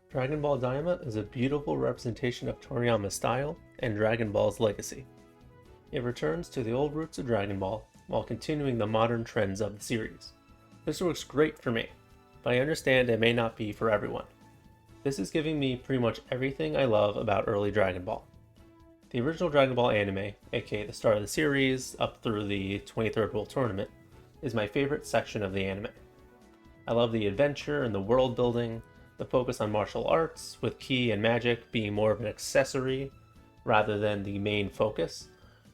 Dragon Ball Daima is a beautiful representation of Toriyama's style and Dragon Ball's legacy. It returns to the old roots of Dragon Ball while continuing the modern trends of the series. This works great for me, but I understand it may not be for everyone. This is giving me pretty much everything I love about early Dragon Ball. The original Dragon Ball anime, aka the start of the series up through the 23rd World Tournament, is my favorite section of the anime. I love the adventure and the world building, the focus on martial arts, with ki and magic being more of an accessory rather than the main focus,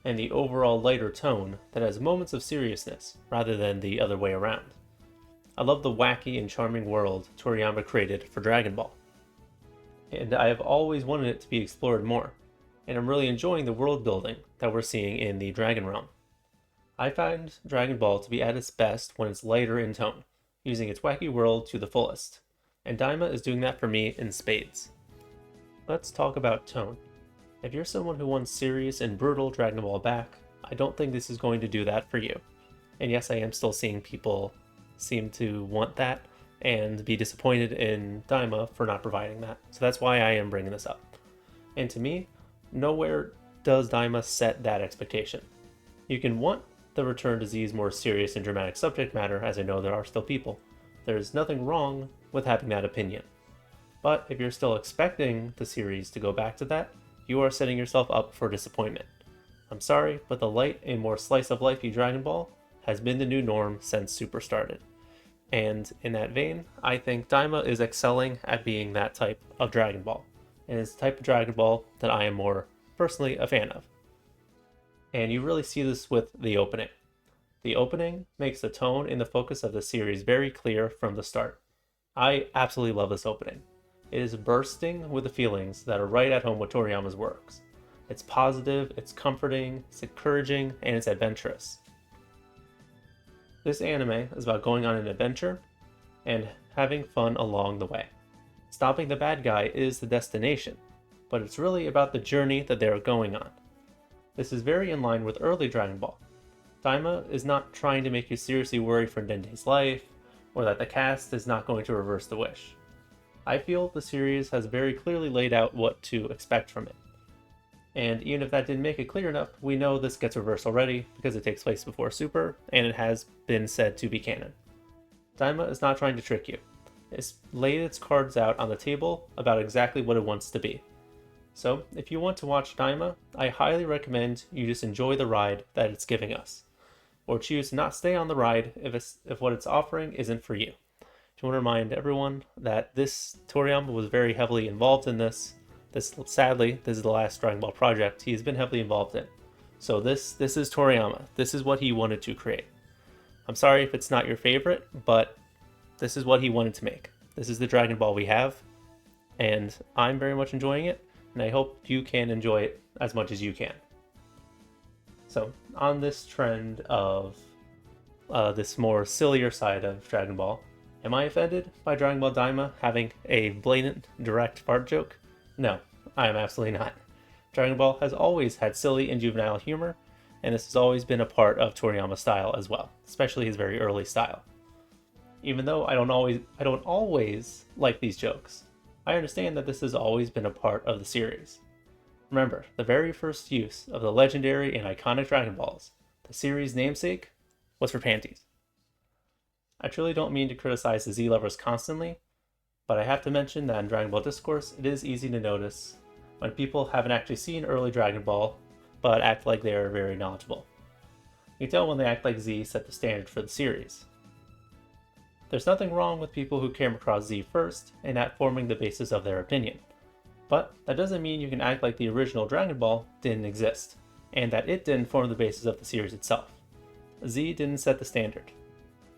and the overall lighter tone that has moments of seriousness rather than the other way around. I love the wacky and charming world Toriyama created for Dragon Ball, and I have always wanted it to be explored more, and I'm really enjoying the world building that we're seeing in the Dragon Realm. I find Dragon Ball to be at its best when it's lighter in tone, using its wacky world to the fullest, and Daima is doing that for me in spades. Let's talk about tone. If you're someone who wants serious and brutal Dragon Ball back, I don't think this is going to do that for you. And yes, I am still seeing people seem to want that and be disappointed in Daima for not providing that. So that's why I am bringing this up. And to me, nowhere does Daima set that expectation. You can want the return to Z's more serious and dramatic subject matter, as I know there are still people. There's nothing wrong with having that opinion. But if you're still expecting the series to go back to that, you are setting yourself up for disappointment. I'm sorry, but the light and more slice of life Dragon Ball has been the new norm since Super started. And in that vein, I think Daima is excelling at being that type of Dragon Ball. And it's the type of Dragon Ball that I am more personally a fan of. And you really see this with the opening. The opening makes the tone and the focus of the series very clear from the start. I absolutely love this opening. It is bursting with the feelings that are right at home with Toriyama's works. It's positive, it's comforting, it's encouraging, and it's adventurous. This anime is about going on an adventure and having fun along the way. Stopping the bad guy is the destination, but it's really about the journey that they are going on. This is very in line with early Dragon Ball. Daima is not trying to make you seriously worry for Dende's life, or that the cast is not going to reverse the wish. I feel the series has very clearly laid out what to expect from it. And even if that didn't make it clear enough, we know this gets reversed already because it takes place before Super, and it has been said to be canon. Daima is not trying to trick you. It's laid its cards out on the table about exactly what it wants to be. So, if you want to watch Daima, I highly recommend you just enjoy the ride that it's giving us, or choose to not stay on the ride if what it's offering isn't for you. I want to remind everyone that this Toriyama was very heavily involved in this. Sadly, this is the last Dragon Ball project he's been heavily involved in. So this is Toriyama. This is what he wanted to create. I'm sorry if it's not your favorite, but this is what he wanted to make. This is the Dragon Ball we have, and I'm very much enjoying it, and I hope you can enjoy it as much as you can. So, on this trend of this more sillier side of Dragon Ball, am I offended by Dragon Ball Daima having a blatant, direct fart joke? No, I am absolutely not. Dragon Ball has always had silly and juvenile humor, and this has always been a part of Toriyama's style as well, especially his very early style. Even though I don't always like these jokes, I understand that this has always been a part of the series. Remember, the very first use of the legendary and iconic Dragon Balls, the series' namesake, was for panties. I truly don't mean to criticize the Z-lovers constantly, but I have to mention that in Dragon Ball Discourse, it is easy to notice when people haven't actually seen early Dragon Ball, but act like they are very knowledgeable. You can tell when they act like Z set the standard for the series. There's nothing wrong with people who came across Z first and that forming the basis of their opinion, but that doesn't mean you can act like the original Dragon Ball didn't exist, and that it didn't form the basis of the series itself. Z didn't set the standard.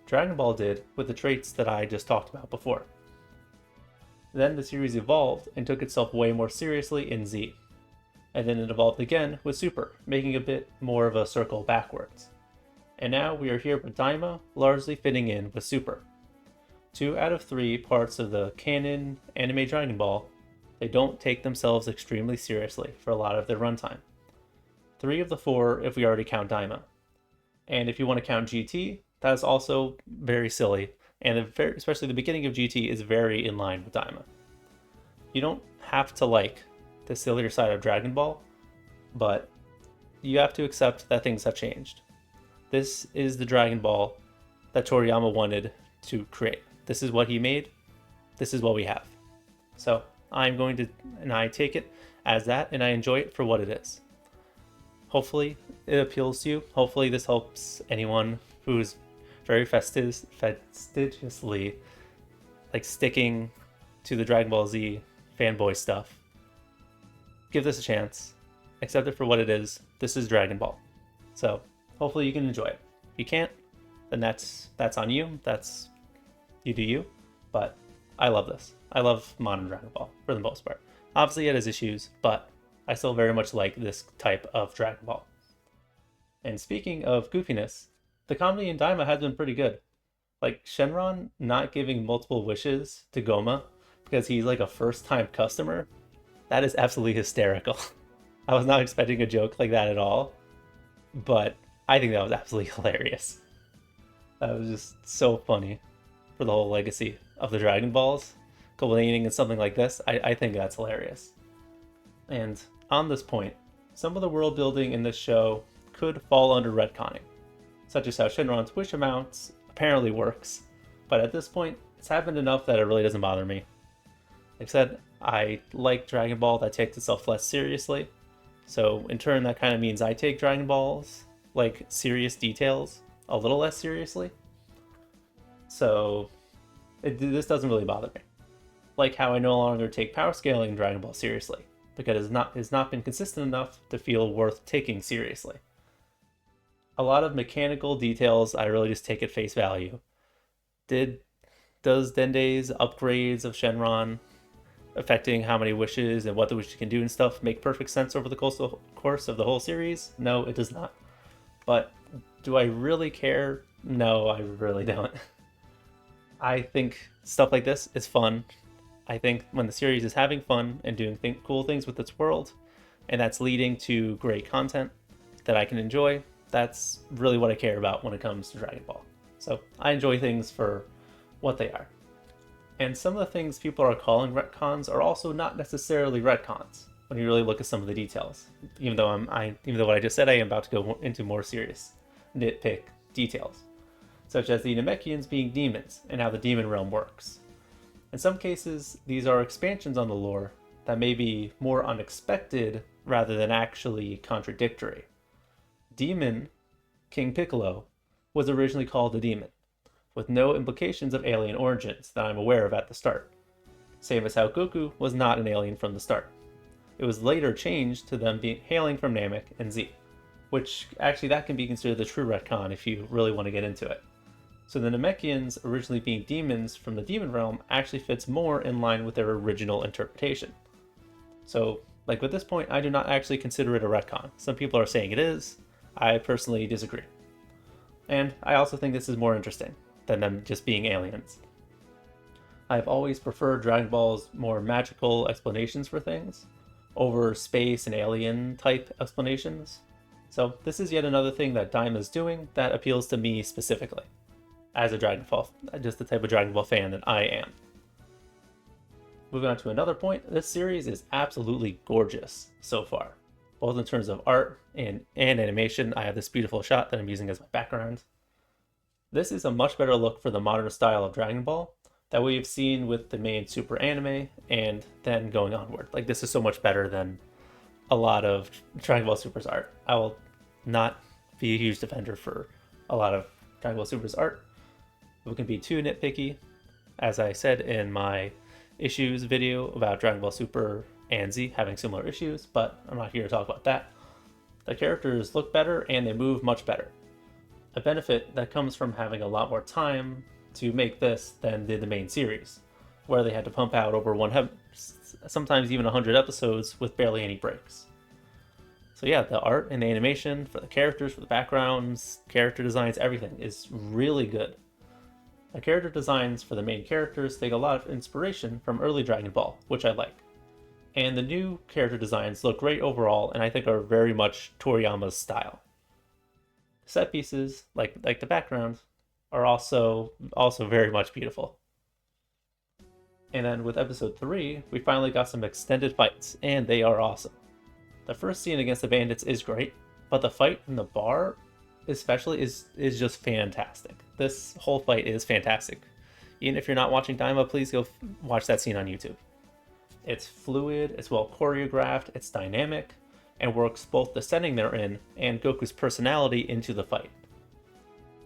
Dragon Ball did with the traits that I just talked about before. Then the series evolved and took itself way more seriously in Z. And then it evolved again with Super, making a bit more of a circle backwards. And now we are here with Daima largely fitting in with Super. 2 out of 3 parts of the canon anime Dragon Ball, they don't take themselves extremely seriously for a lot of their runtime. 3 of the 4 if we already count Daima. And if you want to count GT, that is also very silly, and especially the beginning of GT is very in line with Daima. you don't have to like the sillier side of Dragon Ball, but you have to accept that things have changed. This is the Dragon Ball that Toriyama wanted to create. This is what he made. This is what we have. So I'm going to, and I take it as that, and I enjoy it for what it is. Hopefully it appeals to you. Hopefully this helps anyone who's very fastidiously like sticking to the Dragon Ball Z fanboy stuff. Give this a chance. Accept it for what it is. This is Dragon Ball. So hopefully you can enjoy it. If you can't, then that's on you. That's you do you. But I love this. I love modern Dragon Ball for the most part. Obviously it has issues, but I still very much like this type of Dragon Ball. And speaking of goofiness, the comedy in Daima has been pretty good. Like Shenron not giving multiple wishes to Goma because he's like a first-time customer, that is absolutely hysterical. I was not expecting a joke like that at all, but I think that was absolutely hilarious. That was just so funny for the whole legacy of the Dragon Balls. Culminating in something like this, I think that's hilarious. And on this point, some of the world building in this show could fall under retconning, such as how Shenron's wish amounts apparently works, but at this point, it's happened enough that it really doesn't bother me. Like I said, I like Dragon Ball that takes itself less seriously, so in turn that kind of means I take Dragon Ball's like serious details a little less seriously. So this doesn't really bother me. Like how I no longer take power scaling in Dragon Ball seriously, because it's not been consistent enough to feel worth taking seriously. A lot of mechanical details I really just take at face value. Does Dende's upgrades of Shenron affecting how many wishes and what the wishes can do and stuff make perfect sense over the course of the whole series? No, it does not. But do I really care? No, I really don't. I think stuff like this is fun. I think when the series is having fun and doing cool things with its world, and that's leading to great content that I can enjoy, that's really what I care about when it comes to Dragon Ball. So I enjoy things for what they are. And some of the things people are calling retcons are also not necessarily retcons when you really look at some of the details. Even though what I just said, I am about to go into more serious nitpick details, such as the Namekians being demons and how the demon realm works. In some cases, these are expansions on the lore that may be more unexpected rather than actually contradictory. Demon, King Piccolo, was originally called a demon, with no implications of alien origins that I'm aware of at the start. Same as how Goku was not an alien from the start. It was later changed to them hailing from Namek and Z, which actually that can be considered the true retcon if you really want to get into it. So the Namekians originally being demons from the demon realm actually fits more in line with their original interpretation. So, like with this point, I do not actually consider it a retcon. Some people are saying it is. I personally disagree. And I also think this is more interesting than them just being aliens. I've always preferred Dragon Ball's more magical explanations for things over space and alien type explanations. So this is yet another thing that Daima is doing that appeals to me specifically, as a Dragon Ball, just the type of Dragon Ball fan that I am. Moving on to another point, this series is absolutely gorgeous so far, both in terms of art and animation. I have this beautiful shot that I'm using as my background. This is a much better look for the modern style of Dragon Ball that we've seen with the main Super anime and then going onward. Like, this is so much better than a lot of Dragon Ball Super's art. I will not be a huge defender for a lot of Dragon Ball Super's art. We can be too nitpicky, as I said in my issues video about Dragon Ball Super and Z having similar issues, but I'm not here to talk about that. The characters look better and they move much better. A benefit that comes from having a lot more time to make this than did the main series, where they had to pump out over sometimes even 100 episodes with barely any breaks. So yeah, the art and the animation for the characters, for the backgrounds, character designs, everything is really good. The character designs for the main characters take a lot of inspiration from early Dragon Ball, which I like. And the new character designs look great overall and I think are very much Toriyama's style. Set pieces, like the background, are also very much beautiful. And then with episode 3, we finally got some extended fights, and they are awesome. The first scene against the bandits is great, but the fight in the bar especially is just fantastic. This whole fight is fantastic. Even if you're not watching Daima, please go watch that scene on YouTube. It's fluid, it's well choreographed, it's dynamic, and works both the setting they're in and Goku's personality into the fight.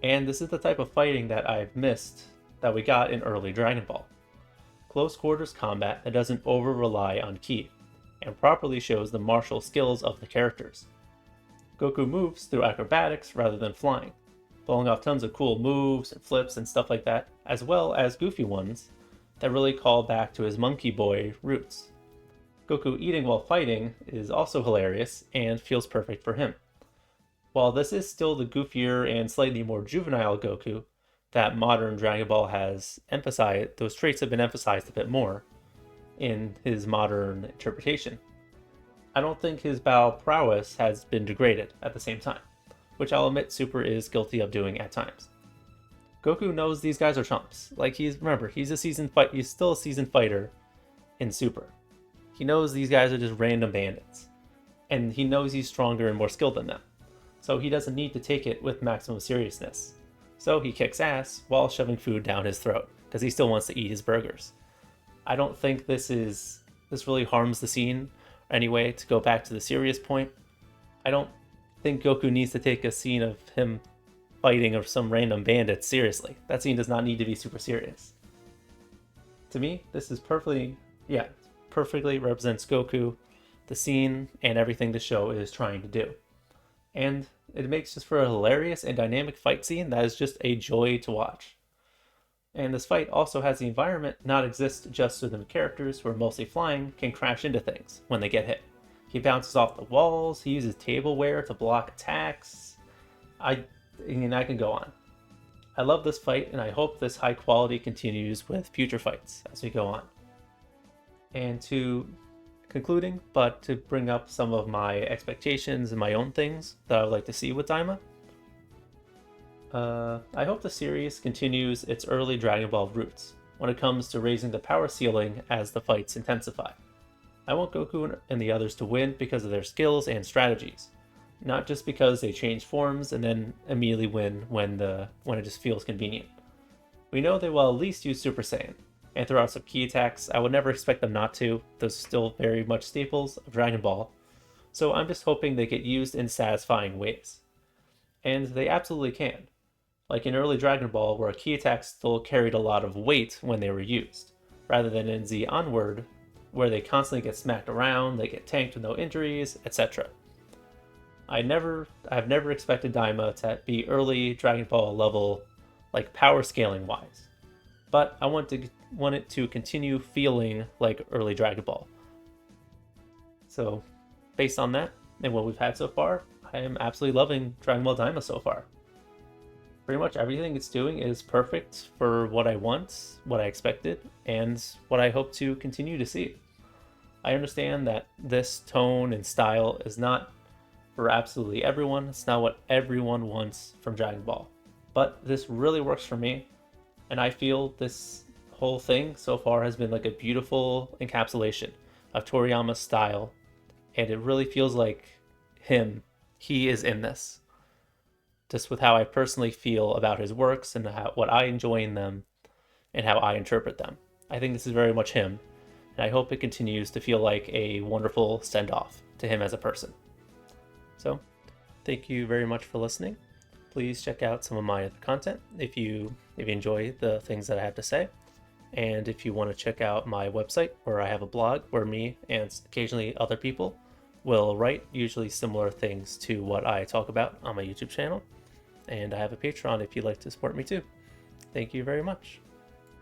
And this is the type of fighting that I've missed that we got in early Dragon Ball. Close quarters combat that doesn't over rely on ki, and properly shows the martial skills of the characters. Goku moves through acrobatics rather than flying, pulling off tons of cool moves and flips and stuff like that, as well as goofy ones that really call back to his monkey boy roots. Goku eating while fighting is also hilarious and feels perfect for him. While this is still the goofier and slightly more juvenile Goku that modern Dragon Ball has emphasized, those traits have been emphasized a bit more in his modern interpretation. I don't think his battle prowess has been degraded at the same time, which I'll admit Super is guilty of doing at times. Goku knows these guys are chumps. Like, he's still a seasoned fighter in Super. He knows these guys are just random bandits, and he knows he's stronger and more skilled than them. So he doesn't need to take it with maximum seriousness. So he kicks ass while shoving food down his throat, because he still wants to eat his burgers. I don't think this really harms the scene anyway. To go back to the serious point, I don't think Goku needs to take a scene of him fighting or some random bandits seriously. That scene does not need to be super serious. To me, this is perfectly represents Goku, the scene, and everything the show is trying to do. And it makes just for a hilarious and dynamic fight scene that is just a joy to watch. And this fight also has the environment not exist just so the characters, who are mostly flying, can crash into things when they get hit. He bounces off the walls, he uses tableware to block attacks. I can go on. I love this fight, and I hope this high quality continues with future fights as we go on. And to bring up some of my expectations and my own things that I would like to see with Daima. I hope the series continues its early Dragon Ball roots when it comes to raising the power ceiling as the fights intensify. I want Goku and the others to win because of their skills and strategies, not just because they change forms and then immediately win when it just feels convenient. We know they will at least use Super Saiyan, and throw out some key attacks. I would never expect them not to. Those are still very much staples of Dragon Ball. So I'm just hoping they get used in satisfying ways. And they absolutely can. Like in early Dragon Ball, where key attacks still carried a lot of weight when they were used, rather than in Z Onward, where they constantly get smacked around, they get tanked with no injuries, etc. I've never expected Daima to be early Dragon Ball level, like power scaling wise. But I want it to continue feeling like early Dragon Ball. So, based on that and what we've had so far, I am absolutely loving Dragon Ball Daima so far. Pretty much everything it's doing is perfect for what I want, what I expected, and what I hope to continue to see. I understand that this tone and style is not for absolutely everyone. It's not what everyone wants from Dragon Ball. But this really works for me. And I feel this whole thing so far has been like a beautiful encapsulation of Toriyama's style. And it really feels like he is in this. Just with how I personally feel about his works and what I enjoy in them and how I interpret them. I think this is very much him. And I hope it continues to feel like a wonderful send-off to him as a person. So, thank you very much for listening. Please check out some of my other content if you enjoy the things that I have to say. And if you want to check out my website, where I have a blog where me and occasionally other people will write usually similar things to what I talk about on my YouTube channel. And I have a Patreon if you'd like to support me too. Thank you very much.